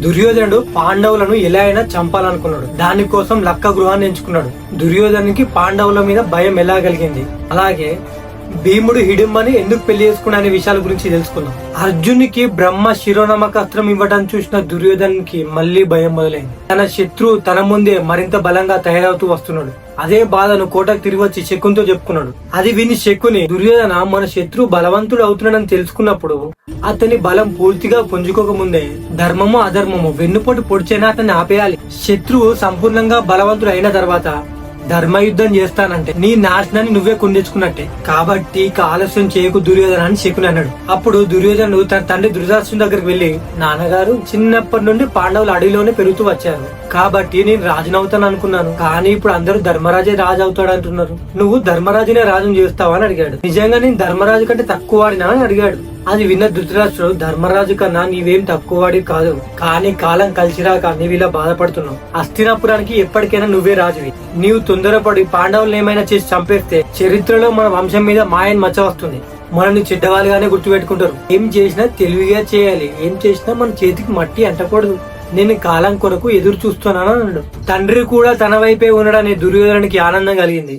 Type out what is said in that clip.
దుర్యోధనుడు పాండవులను ఎలా అయినా చంపాలనుకున్నాడు. దానికోసం లక్క గృహాన్ని ఎంచుకున్నాడు. దుర్యోధనునికి పాండవుల మీద భయం ఎలా కలిగింది, అలాగే భీముడు హిడింబని ఎందుకు పెళ్లి చేసుకున్నా అనే విషయాల గురించి తెలుసుకుందాం. అర్జునికి బ్రహ్మ శిరోనమకాస్త్రం ఇవ్వడం చూసిన దుర్యోధనునికి మళ్లీ భయం మొదలైంది. తన శత్రువు తన ముందే మరింత బలంగా తయారవుతూ వస్తున్నాడు. అదే బాధను కోటకు తిరిగి వచ్చి శకునితో చెప్పుకున్నాడు. అది విని శకుని, దుర్యోధన మన శత్రువు బలవంతుడు అవుతున్నాడని తెలుసుకున్నప్పుడు అతని బలం పూర్తిగా పుంజుకోక ముందే ధర్మము అధర్మము వెన్నుపోటు పొడిచైనా అతన్ని ఆపేయాలి. శత్రువు సంపూర్ణంగా బలవంతుడు అయిన తర్వాత ధర్మయుద్ధం చేస్తానంటే నీ నాశనాన్ని నువ్వే కుండించుకున్నట్టే. కాబట్టి ఆలస్యం చేయకు దుర్యోధన అని శకుని అన్నాడు. అప్పుడు దుర్యోధనుడు తన తండ్రి ధృతరాష్ట్రుని దగ్గరికి వెళ్లి, నాన్నగారు చిన్నప్పటి నుండి పాండవులు అడవిలోనే పెరుగుతూ వచ్చారు కాబట్టి నేను రాజునవుతాను అనుకున్నాను. కానీ ఇప్పుడు అందరూ ధర్మరాజే రాజు అవుతాడు అంటున్నారు. నువ్వు ధర్మరాజునే రాజును చేస్తావా అని అడిగాడు. నిజంగా నేను ధర్మరాజు కంటే తక్కువ వాడినా అని అడిగాడు. అది విన్న ధృతరాష్ట్రుడు, ధర్మరాజు కన్నా నీవేం తక్కువ వాడి కాదు, కానీ కాలం కలిసిరాక నీవిలా బాధపడుతున్నావు. హస్తినాపురానికి ఎప్పటికైనా నువ్వే రాజువి. నీవు తొందరపడి పాండవులను ఏమైనా చేసి చంపేస్తే చరిత్రలో మన వంశం మీద మాయని మచ్చ వస్తుంది. మనల్ని చెడ్డవాళ్ళుగానే గుర్తుపెట్టుకుంటారు. ఏం చేసినా తెలివిగా చేయాలి. ఏం చేసినా మన చేతికి మట్టి అంటకూడదు. నేను కాలం కొరకు ఎదురు చూస్తున్నాను అన్నాడు. తండ్రి కూడా తన వైపే ఉన్నాడనే దుర్యోధనునికి ఆనందం కలిగింది.